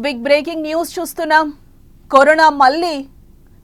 Big breaking news చూస్తున్నాం. Corona మళ్ళీ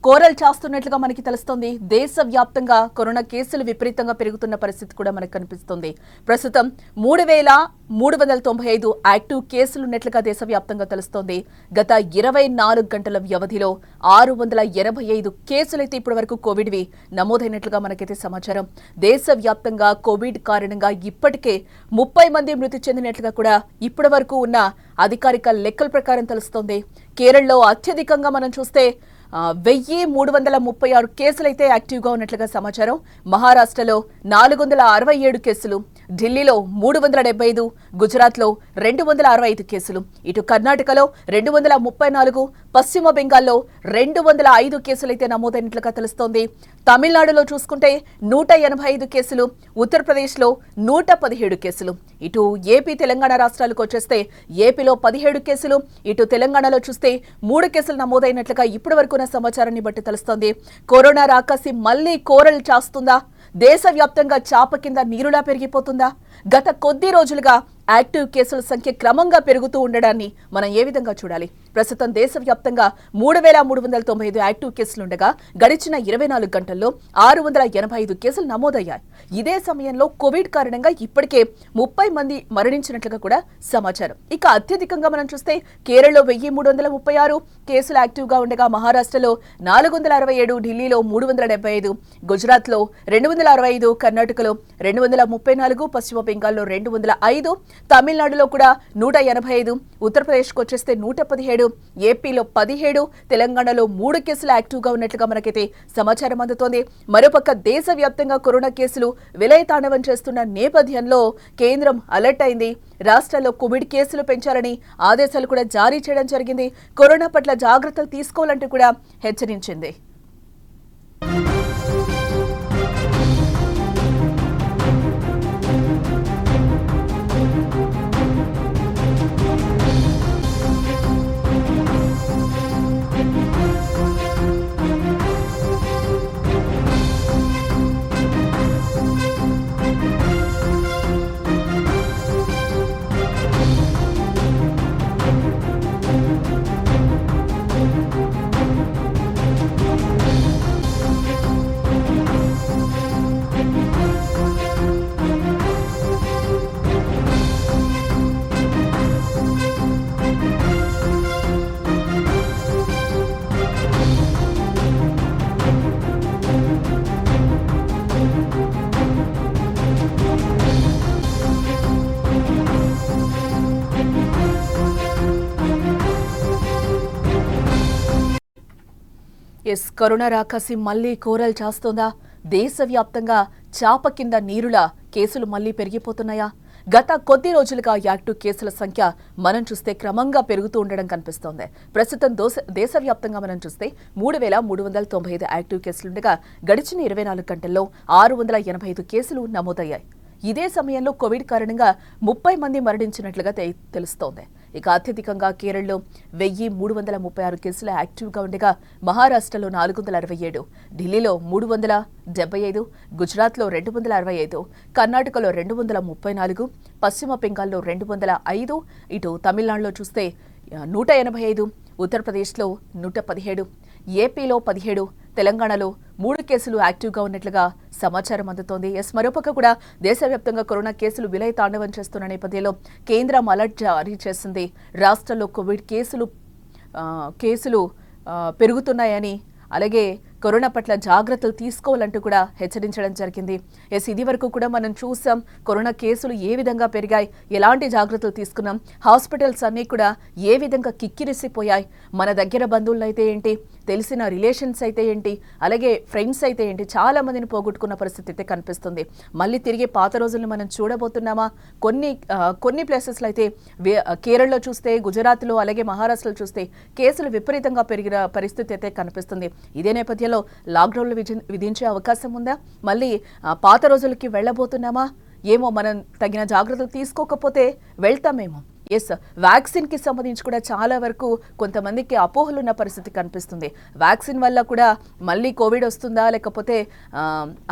కోరలు చాస్తున్నట్లుగా మనకి తెలుస్తోంది. దేశవ్యాప్తంగా కరోనా కేసులు విపరీతంగా పెరుగుతున్న పరిస్థితి కూడా మనకు కనిపిస్తుంది. ప్రస్తుతం 3,395 యాక్టివ్ కేసులు ఉన్నట్లుగా దేశవ్యాప్తంగా తెలుస్తోంది. గత 24 గంటల వ్యవధిలో 685 కేసులైతే ఇప్పటి వరకు కోవిడ్వి నమోదైనట్లుగా మనకైతే సమాచారం. దేశవ్యాప్తంగా కోవిడ్ కారణంగా ఇప్పటికే 30 మంది మృతి చెందినట్లుగా కూడా ఇప్పటి వరకు ఉన్న అధికారిక లెక్కల ప్రకారం తెలుస్తోంది. కేరళలో అత్యధికంగా మనం చూస్తే 1,336 కేసులైతే యాక్టివ్గా ఉన్నట్లుగా సమాచారం. మహారాష్ట్రలో 467 కేసులు, ఢిల్లీలో 375, గుజరాత్లో 265 కేసులు, ఇటు కర్ణాటకలో 234, పశ్చిమ బెంగాల్లో 205 కేసులైతే నమోదైనట్లుగా తెలుస్తోంది. తమిళనాడులో చూసుకుంటే 185 కేసులు, ఉత్తరప్రదేశ్లో 117 కేసులు. ఇటు ఏపీ తెలంగాణ రాష్ట్రాలకు వచ్చేస్తే ఏపీలో 17 కేసులు, ఇటు తెలంగాణలో చూస్తే 3 కేసులు నమోదైనట్లుగా ఇప్పటి వరకు సమాచారాన్ని బట్టి తెలుస్తోంది. కరోనా రాకాసి మళ్లీ కోరలు చాస్తుందా? దేశవ్యాప్తంగా చాప కింద నీరులా పెరిగిపోతుందా? గత కొద్ది రోజులుగా యాక్టివ్ కేసుల సంఖ్య క్రమంగా పెరుగుతూ ఉండడాన్ని మనం ఏ విధంగా చూడాలి? ప్రస్తుతం దేశవ్యాప్తంగా 3,395 యాక్టివ్ కేసులుండగా గడిచిన 24 గంటల్లో 685 కేసులు నమోదయ్యాయి. ఇదే సమయంలో కోవిడ్ కారణంగా ఇప్పటికే 30 మంది మరణించినట్లుగా కూడా సమాచారం. ఇక అత్యధికంగా మనం చూస్తే కేరళలో 1,336 కేసులు యాక్టివ్గా ఉండగా మహారాష్ట్రలో 467, ఢిల్లీలో 375, గుజరాత్లో 265, కర్ణాటకలో 234, పశ్చిమ బెంగాల్లో 205, తమిళనాడులో కూడా 185, ఉత్తరప్రదేశ్కు వచ్చేస్తే 117, ఏపీలో 17, తెలంగాణలో 3 కేసులు యాక్టివ్గా ఉన్నట్లుగా మనకైతే సమాచారం అందుతోంది. మరోపక్క దేశవ్యాప్తంగా కరోనా కేసులు విలయతాండవం చేస్తున్న నేపథ్యంలో కేంద్రం అలర్ట్ అయింది. రాష్ట్రాల్లో కోవిడ్ కేసులు పెంచాలని ఆదేశాలు కూడా జారీ చేయడం జరిగింది. కరోనా పట్ల జాగ్రత్తలు తీసుకోవాలంటూ కూడా హెచ్చరించింది. కరోనా రాకాసి మళ్లీ కోరలు చాస్తోందా? దేశవ్యాప్తంగా చాప కింద నీరులా కేసులు మళ్లీ పెరిగిపోతున్నాయా? గత కొద్ది రోజులుగా యాక్టివ్ కేసుల సంఖ్య మనం చూస్తే క్రమంగా పెరుగుతూ ఉండడం కనిపిస్తోంది. ప్రస్తుతం దేశవ్యాప్తంగా మనం చూస్తే 3,395 యాక్టివ్ కేసులుండగా గడిచిన 24 గంటల్లో 685 కేసులు నమోదయ్యాయి. ఇదే సమయంలో కోవిడ్ కారణంగా 30 మంది మరణించినట్లుగా తెలుస్తోంది. ఇక అత్యధికంగా కేరళలో 1,336 కేసులు యాక్టివ్గా ఉండగా మహారాష్ట్రలో 467, ఢిల్లీలో 375, గుజరాత్లో 265, కర్ణాటకలో 234, పశ్చిమ బెంగాల్లో 205, ఇటు తమిళనాడులో చూస్తే 185, ఉత్తరప్రదేశ్లో 117, ఏపీలో 17, తెలంగాణలో 3 కేసులు యాక్టివ్గా ఉన్నట్లుగా సమాచారం అందుతోంది. మరోపక్క కూడా దేశవ్యాప్తంగా కరోనా కేసులు విలయ తాండవం చేస్తున్న నేపథ్యంలో కేంద్రం అలర్ట్ జారీ చేసింది. రాష్ట్రంలో కోవిడ్ కేసులు పెరుగుతున్నాయని, అలాగే కరోనా పట్ల జాగ్రత్తలు తీసుకోవాలంటూ కూడా హెచ్చరించడం జరిగింది. ఇది వరకు కూడా మనం చూసాం కరోనా కేసులు ఏ విధంగా పెరిగాయి, ఎలాంటి జాగ్రత్తలు తీసుకున్నాం, హాస్పిటల్స్ అన్నీ కూడా ఏ విధంగా కిక్కిరిసిపోయాయి, మన దగ్గర బంధువులు అయితే ఏంటి, తెలిసిన రిలేషన్స్ అయితే ఏంటి, అలాగే ఫ్రెండ్స్ అయితే ఏంటి, చాలా మందిని పోగొట్టుకున్న పరిస్థితి అయితే కనిపిస్తుంది. మళ్ళీ తిరిగి పాత రోజులను మనం చూడబోతున్నామా? కొన్ని ప్లేసెస్లో అయితే కేరళలో చూస్తే, గుజరాత్లో అలాగే మహారాష్ట్రలో చూస్తే కేసులు విపరీతంగా పెరిగిన పరిస్థితి అయితే కనిపిస్తుంది. ఇదే నేపథ్యంలో లాక్డౌన్లు విధించే అవకాశం ఉందా? మళ్ళీ పాత రోజులకి వెళ్ళబోతున్నామా? ఏమో, మనం తగిన జాగ్రత్తలు తీసుకోకపోతే వెళ్తామేమో. ఎస్, వ్యాక్సిన్‌కి సంబంధించి కూడా చాలా వరకు కొంతమందికి అపోహలున్న పరిస్థితి కనిపిస్తుంది. వ్యాక్సిన్ వల్ల కూడా మళ్ళీ కోవిడ్ వస్తుందా? లేకపోతే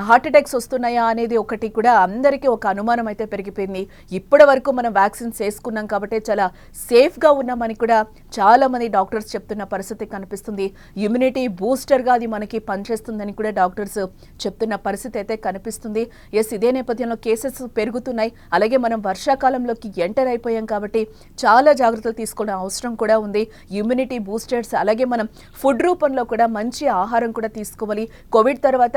హార్ట్ అటాక్స్ వస్తున్నాయా? అనేది ఒకటి కూడా అందరికీ ఒక అనుమానం అయితే పెరిగిపోయింది. ఇప్పటి వరకు మనం వ్యాక్సిన్స్ వేసుకున్నాం కాబట్టి చాలా సేఫ్‌గా ఉన్నామని కూడా చాలామంది డాక్టర్స్ చెప్తున్న పరిస్థితి కనిపిస్తుంది. ఇమ్యూనిటీ బూస్టర్‌గా అది మనకి పనిచేస్తుందని కూడా డాక్టర్స్ చెప్తున్న పరిస్థితి అయితే కనిపిస్తుంది. ఎస్, ఇదే నేపథ్యంలో కేసెస్ పెరుగుతున్నాయి. అలాగే మనం వర్షాకాలంలోకి ఎంటర్ అయిపోయాం కాబట్టి చాలా జాగ్రత్తలు తీసుకోవడం అవసరం కూడా ఉంది. ఇమ్యూనిటీ బూస్టర్స్ అలాగే మనం ఫుడ్ రూపంలో కూడా మంచి ఆహారం కూడా తీసుకోవాలి. కోవిడ్ తర్వాత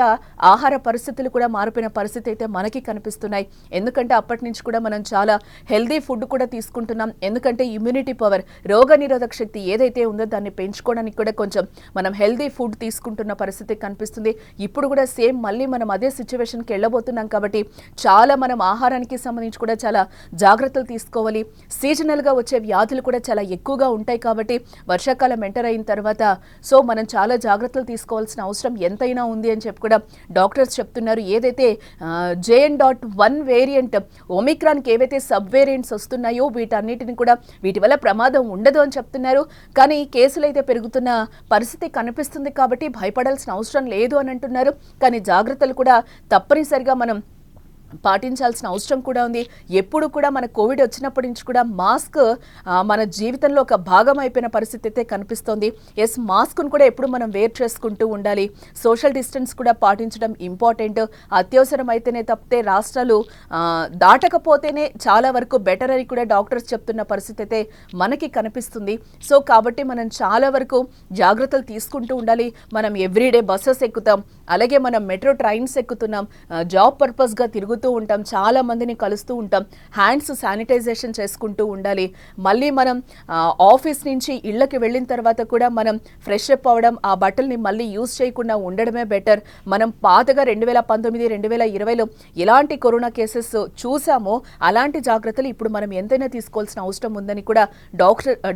ఆహార పరిస్థితులు కూడా మారిపోయిన పరిస్థితి అయితే మనకి కనిపిస్తున్నాయి. ఎందుకంటే అప్పటి నుంచి కూడా మనం చాలా హెల్దీ ఫుడ్ కూడా తీసుకుంటున్నాం. ఎందుకంటే ఇమ్యూనిటీ పవర్, రోగనిరోధక శక్తి ఏదైతే ఉందో దాన్ని పెంచుకోవడానికి కూడా కొంచెం మనం హెల్దీ ఫుడ్ తీసుకుంటున్న పరిస్థితి కనిపిస్తుంది. ఇప్పుడు కూడా సేమ్ మళ్ళీ మనం అదే సిచ్యువేషన్కి వెళ్ళబోతున్నాం కాబట్టి చాలా మనం ఆహారానికి సంబంధించి కూడా చాలా జాగ్రత్తలు తీసుకోవాలి. సీజనల్గా వచ్చే వ్యాధులు కూడా చాలా ఎక్కువగా ఉంటాయి కాబట్టి వర్షాకాలం ఎంటర్ అయిన తర్వాత మనం చాలా జాగ్రత్తలు తీసుకోవాల్సిన అవసరం ఎంతైనా ఉంది అని చెప్పి కూడా డాక్టర్స్ చెప్తున్నారు. ఏదైతే JN.1 వేరియంట్ ఒమిక్రాన్కి ఏవైతే సబ్ వేరియంట్స్ వస్తున్నాయో వీటన్నిటిని కూడా వీటి వల్ల ప్రమాదం ఉండదు అని చెప్తున్నారు. కానీ కేసులు అయితే పెరుగుతున్న పరిస్థితి కనిపిస్తుంది కాబట్టి భయపడాల్సిన అవసరం లేదు అని అంటున్నారు. కానీ జాగ్రత్తలు కూడా తప్పనిసరిగా మనం పాటించాల్సిన అవసరం కూడా ఉంది. ఎప్పుడు కూడా మన కోవిడ్ వచ్చినప్పటి నుంచి కూడా మాస్క్ మన జీవితంలో ఒక భాగం అయిపోయిన పరిస్థితి అయితే కనిపిస్తోంది. ఎస్, మాస్క్ను కూడా ఎప్పుడు మనం వేర్ చేసుకుంటూ ఉండాలి. సోషల్ డిస్టెన్స్ కూడా పాటించడం ఇంపార్టెంట్. అత్యవసరం అయితేనే తప్పితే రాష్ట్రాలు దాటకపోతేనే చాలా వరకు బెటర్ అని కూడా డాక్టర్స్ చెప్తున్న పరిస్థితి అయితే మనకి కనిపిస్తుంది. కాబట్టి మనం చాలా వరకు జాగ్రత్తలు తీసుకుంటూ ఉండాలి. మనం ఎవ్రీడే బస్సెస్ ఎక్కుతాం, అలాగే మనం మెట్రో ట్రైన్స్ ఎక్కుతున్నాం, జాబ్ పర్పస్గా తిరుగుతూ ఉంటాం, చాలా మందిని కలుస్తూ ఉంటాం. హ్యాండ్స్ శానిటైజేషన్ చేసుకుంటూ ఉండాలి. మళ్ళీ మనం ఆఫీస్ నుంచి ఇళ్ళకి వెళ్ళిన తర్వాత కూడా మనం ఫ్రెష్ అప్ అవ్వడం, ఆ బట్టల్ని మళ్ళీ యూజ్ చేయకుండా ఉండడమే బెటర్. మనం పాతగా 2019, 2020లో ఎలాంటి కరోనా కేసెస్ చూసామో అలాంటి జాగ్రత్తలు ఇప్పుడు మనం ఎంతైనా తీసుకోవాల్సిన అవసరం ఉందని కూడా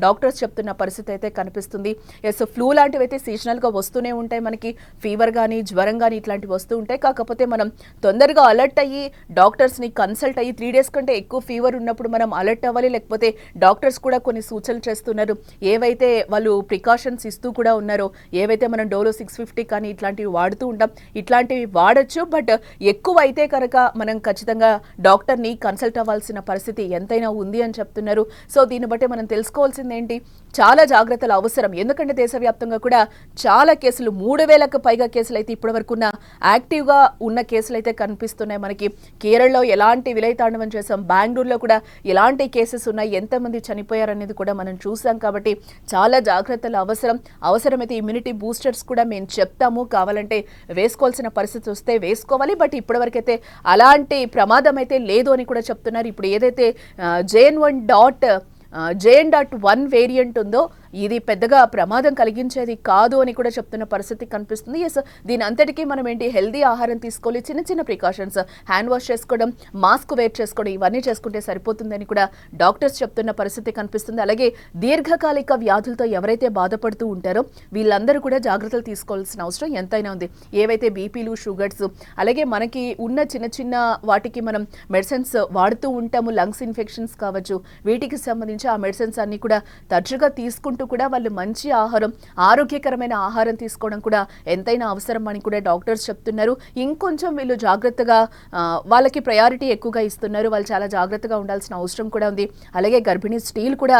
డాక్టర్స్ చెప్తున్న పరిస్థితి అయితే కనిపిస్తుంది. ఎస్, ఫ్లూ లాంటివి అయితే సీజనల్గా వస్తూనే ఉంటాయి. మనకి ఫీవర్ కానీ జ్వరం కానీ ఇట్లాంటివి వస్తూ ఉంటాయి. కాకపోతే మనం తొందరగా అలర్ట్ అయ్యి డాక్టర్స్ని కన్సల్ట్ అయ్యి 3 days కంటే ఎక్కువ ఫీవర్ ఉన్నప్పుడు మనం అలర్ట్ అవ్వాలి. లేకపోతే డాక్టర్స్ కూడా కొన్ని సూచనలు చేస్తున్నారు. ఏవైతే వాళ్ళు ప్రికాషన్స్ ఇస్తూ కూడా ఉన్నారో, ఏవైతే మనం డోలో 650 కానీ ఇట్లాంటివి వాడుతూ ఉంటాం, ఇట్లాంటివి వాడచ్చు. బట్ ఎక్కువ అయితే కనుక మనం ఖచ్చితంగా డాక్టర్ని కన్సల్ట్ అవ్వాల్సిన పరిస్థితి ఎంతైనా ఉంది అని చెప్తున్నారు. దీన్ని బట్టి మనం తెలుసుకోవాల్సింది ఏంటి, చాలా జాగ్రత్తలు అవసరం. ఎందుకంటే దేశవ్యాప్తంగా కూడా చాలా కేసులు, 3000కు పైగా కేసులు అయితే ఇప్పటి వరకు యాక్టివ్గా ఉన్న కేసులు అయితే కనిపిస్తున్నాయి మనకి. కేరళలో ఎలాంటి విలయతాండవం చేసాం, బెంగళూరులో కూడా ఎలాంటి కేసెస్ ఉన్నాయి, ఎంతమంది చనిపోయారనేది కూడా మనం చూసాం. కాబట్టి చాలా జాగ్రత్తలు అవసరమైతే ఇమ్యూనిటీ బూస్టర్స్ కూడా మేము చెప్తాము, కావాలంటే వేసుకోవాల్సిన పరిస్థితి వస్తే వేసుకోవాలి. బట్ ఇప్పటివరకైతే అలాంటి ప్రమాదం అయితే లేదు అని కూడా చెప్తున్నారు. ఇప్పుడు ఏదైతే JN.1 వేరియంట్ ఉందో ఇది పెద్దగా ప్రమాదం కలిగించేది కాదు అని కూడా చెప్తున్న పరిస్థితి కనిపిస్తుంది. ఎస్, దీని అంతటికీ మనం ఏంటి, హెల్దీ ఆహారం తీసుకోవాలి, చిన్న చిన్న ప్రికాషన్స్, హ్యాండ్ వాష్ చేసుకోవడం, మాస్క్ వేర్ చేసుకోవడం, ఇవన్నీ చేసుకుంటే సరిపోతుందని కూడా డాక్టర్స్ చెప్తున్న పరిస్థితి కనిపిస్తుంది. అలాగే దీర్ఘకాలిక వ్యాధులతో ఎవరైతే బాధపడుతూ ఉంటారో వీళ్ళందరూ కూడా జాగ్రత్తలు తీసుకోవాల్సిన అవసరం ఎంతైనా ఉంది. ఏవైతే బీపీలు, షుగర్స్, అలాగే మనకి ఉన్న చిన్న చిన్న వాటికి మనం మెడిసిన్స్ వాడుతూ ఉంటాము, లంగ్స్ ఇన్ఫెక్షన్స్ కావచ్చు, వీటికి సంబంధించి ఆ మెడిసిన్స్ అన్ని కూడా తరచుగా తీసుకుంటూ కూడా వాళ్ళు మంచి ఆహారం, ఆరోగ్యకరమైన ఆహారం తీసుకోవడం కూడా ఎంతైనా అవసరం అని కూడా డాక్టర్స్ చెప్తున్నారు. ఇంకొంచెం వీళ్ళు జాగ్రత్తగా వాళ్ళకి ప్రయారిటీ ఎక్కువగా ఇస్తున్నారు. వాళ్ళు చాలా జాగ్రత్తగా ఉండాల్సిన అవసరం కూడా ఉంది. అలాగే గర్భిణీ స్త్రీలు కూడా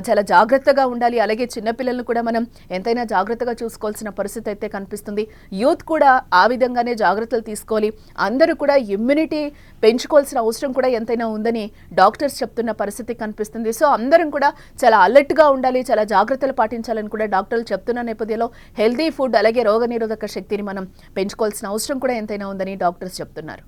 చాలా జాగ్రత్తగా ఉండాలి. అలాగే చిన్నపిల్లలను కూడా మనం ఎంతైనా జాగ్రత్తగా చూసుకోవాల్సిన పరిస్థితి అయితే కనిపిస్తుంది. యూత్ కూడా ఆ విధంగానే జాగ్రత్తలు తీసుకోవాలి. అందరూ కూడా ఇమ్యూనిటీ పెంచుకోవాల్సిన అవసరం కూడా ఎంతైనా ఉందని డాక్టర్స్ చెప్తున్న పరిస్థితి కనిపిస్తుంది. అందరం కూడా చాలా అలర్ట్గా ఉండాలి, చాలా జాగ్రత్తలు పాటించాలని కూడా డాక్టర్లు చెప్తున్న నేపథ్యంలో హెల్దీ ఫుడ్ అలాగే రోగనిరోధక శక్తిని మనం పెంచుకోవాల్సిన అవసరం కూడా ఎంతైనా ఉందని డాక్టర్స్ చెప్తున్నారు.